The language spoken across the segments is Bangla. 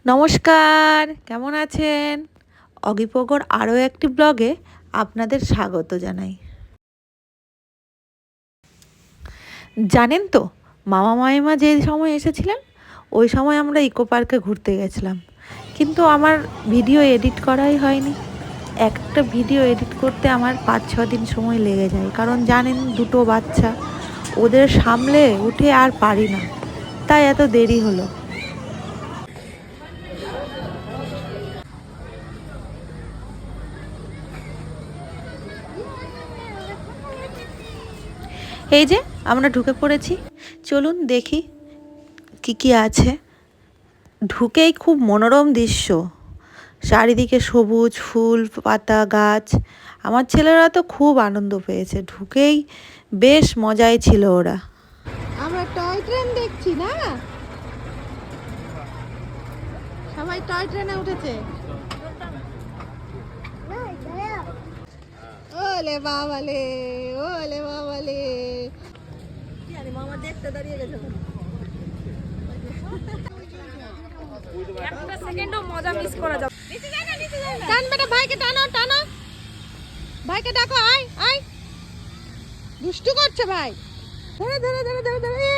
নমস্কার, কেমন আছেন? অগিপগর আরও একটি ব্লগে আপনাদের স্বাগত জানাই। জানেন তো, মামা মামিমা যে সময় এসেছিলেন ওই সময় আমরা ইকো পার্কে ঘুরতে গেছিলাম, কিন্তু আমার ভিডিও এডিট করাই হয়নি। একটা ভিডিও এডিট করতে আমার 5-6 দিন সময় লেগে যায়, কারণ জানেন দুটো বাচ্চা, ওদের সামলে উঠে আর পারি না, তাই এত দেরি হলো। এই যে আমরা ঢুকে পড়েছি, চলুন দেখি কি কি আছে। ঢুকেই খুব মনোরম দৃশ্য, চারিদিকে সবুজ ফুল পাতা গাছ। আমার ছেলেরা তো খুব আনন্দ পেয়েছে, ঢুকেই বেশ মজাই ছিল ওরা। আমরা টয় ট্রেন দেখছি না, সবাই টয় ট্রেনে উঠেছে। ওলে বাবালে, ওলে বাবালে, মামা দেখতে দাঁড়িয়ে গেছে। একটা সেকেন্ডও মজা মিস করা যাবে না। টান বেটা, ভাইকে টানো টানো, ভাইকে ডাকো, আয় আয়, দুষ্টু করছে ভাই। ধরে ধরে ধরে ধরে ধরে,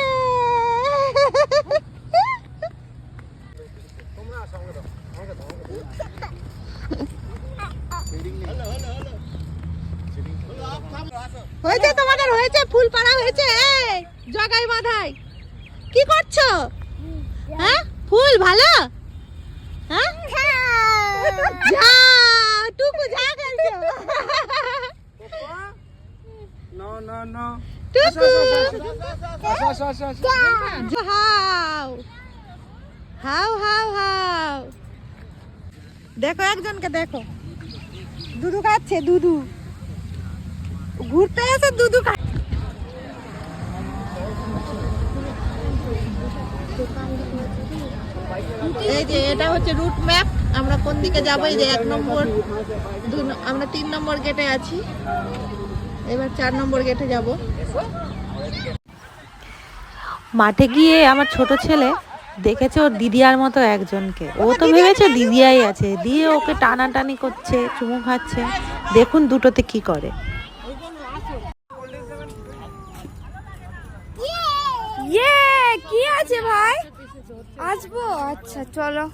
হয়েছে তোমাদের, হয়েছে, ফুল পাড়া হয়েছে। এই জগাই মাথায় কি করছো? হ্যাঁ, ফুল ভালো? হ্যাঁ, যা টুকু যা করছো। No, no, no. টুকু Asha. হাও হাও হাও হাও, দেখো একজনকে দেখো, দুধু খাচ্ছে, দুধু ঘুরতে এসে দুধু খাচ্ছে। এই যে এটা হচ্ছে রুট ম্যাপ, আমরা কোন দিকে যাবো। এই যে 1 নম্বর, আমরা 3 নম্বর গেটে আছি, এবার 4 নম্বর গেটে যাব। মাঠে গিয়ে আমার ছোট ছেলে দেখেছে ওর দিদিয়ার মতো একজনকে, ও তো ভেবেছে দিদিয়াই আছে, দিয়ে ওকে টানাটানি করছে, চুমু খাচ্ছে। দেখুন দুটোতে কি করে। ইয়ে কি আছে ভাই? আসবো, আচ্ছা চলো।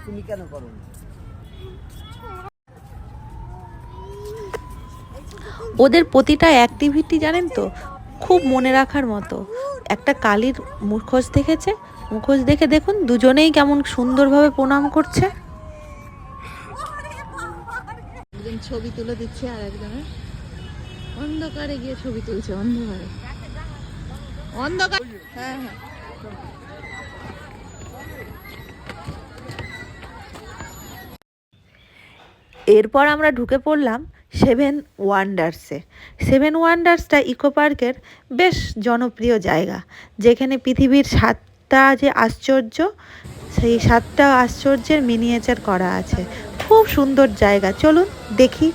তুমি কেন করো? ওদের প্রতিটা অ্যাক্টিভিটি জানেন তো খুব মনে রাখার মতো। একটা কালীর মুখোশ দেখেছে, মুখোশ দেখে দেখুন দুজনেই কেমন সুন্দরভাবে প্রণাম করছে। একজন ছবি তুলে দিচ্ছে আর একজনের অন্ধকারে গিয়ে ছবি তুলছে, অন্ধকারে, অন্ধকার। হ্যাঁ হ্যাঁ, এরপর আমরা ঢুকে পড়লাম 7 ওয়ান্ডার্সে। 7 ওয়ান্ডার্সটা ইকো পার্কের বেশ জনপ্রিয় জায়গা, যেখানে পৃথিবীর 7টা যে আশ্চর্য, সেই 7টা আশ্চর্যের মিনিয়েচার করা আছে। খুব সুন্দর জায়গা, চলুন দেখি।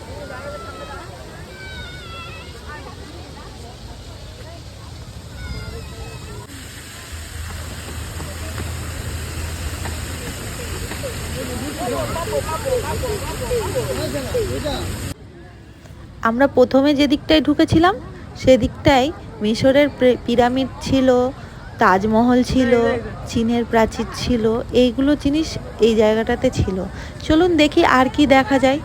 আমরা প্রথমে যে দিকটায় ঢুকেছিলাম সেদিকটায় মিশরের পিরামিড ছিল, তাজমহল ছিল, চীনের প্রাচীর ছিল, এইগুলো জিনিস এই জায়গাটাতে ছিল। চলুন দেখি আর কি দেখা যায়।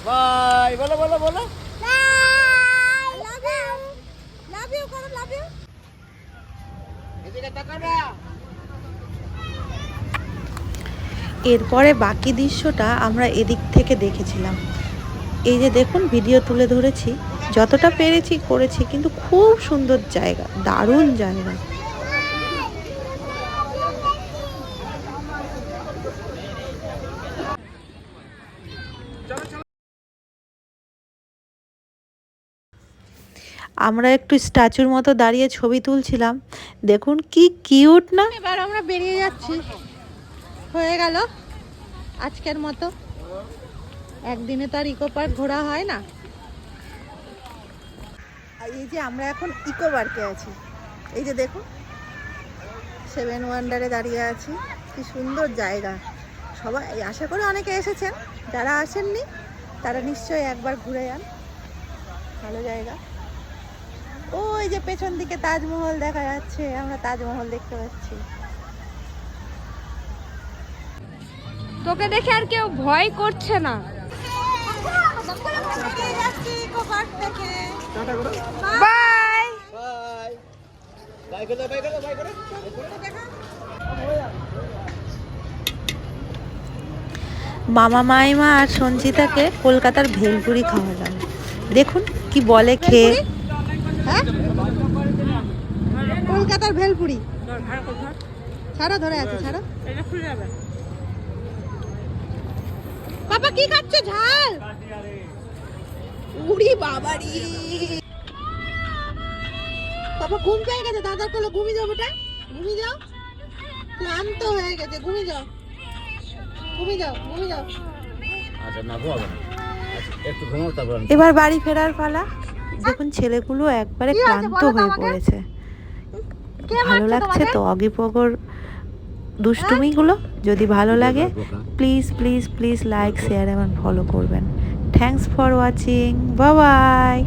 বাই বলো বলো বলো। লাভ ইউ করো, লাভ ইউ। এদিকে তাকাও না। এরপরে বাকি দৃশ্যটা আমরা এদিক থেকে দেখেছিলাম। এই যে দেখুন ভিডিও তুলে ধরেছি, যতটা পেরেছি করেছি, কিন্তু খুব সুন্দর জায়গা, দারুণ জায়গা। আমরা একটু স্ট্যাচুর মতো দাঁড়িয়ে ছবি তুলছিলাম। দেখুন কি কিউট না। এবার আমরা বেরিয়ে যাচ্ছি, হয়ে গেল আজকের মতো। একদিনে তো আর ইকো পার্ক ঘোরা হয় না। আর এই যে আমরা এখন ইকো পার্কে আছি, এই যে দেখুন 7 ওয়ান্ডারে দাঁড়িয়ে আছি। কি সুন্দর জায়গা। সবাই আশা করি অনেকে এসেছেন, যারা আসেননি তারা নিশ্চয়ই একবার ঘুরে যান, ভালো জায়গা। ওই যে পেছন দিকে তাজমহল দেখা যাচ্ছে, আমরা তাজমহল দেখতে পাচ্ছি। তোকে দেখে আর কেউ ভয় করছে না। বাই। বাই বাই করে বাই করে বাই করে। মামা মাইমা আর সঞ্চিতাকে কলকাতার ভেলপুরি খাওয়ালাম। দেখুন কি বলে খেয়ে। হ্যাঁ, কলকাতার ভেলপুরি। ছাড়ো, ধরে আছে, ছাড়ো। পাপা কি খাচ্ছে? ঝাল। উড়ি বাবারি। পাপা ঘুম পেয়ে গেছে, দাদার কোলে ঘুমিয়ে যাও বেটা, ঘুমিয়ে যাও। ক্লান্ত হয়ে গেছে, ঘুমিয়ে যাও, ঘুমিয়ে যাও, ঘুমিয়ে যাও। আচ্ছা না ঘুমাবো না, একটু ঘুমাও তারপর। এবার বাড়ি ফেরার পালা। দেখুন ছেলেগুলো একবারে কি হয়েছে ক্লান্ত বলো তো হয়ে আমাকে? পড়েছে। কে ভালো মারছে লাগছে তোমাকে? তো অগিপগর দুষ্টুমিগুলো? যদি ভালো লাগে please please please like share এবং ফলো করবেন। Thanks for watching, bye bye.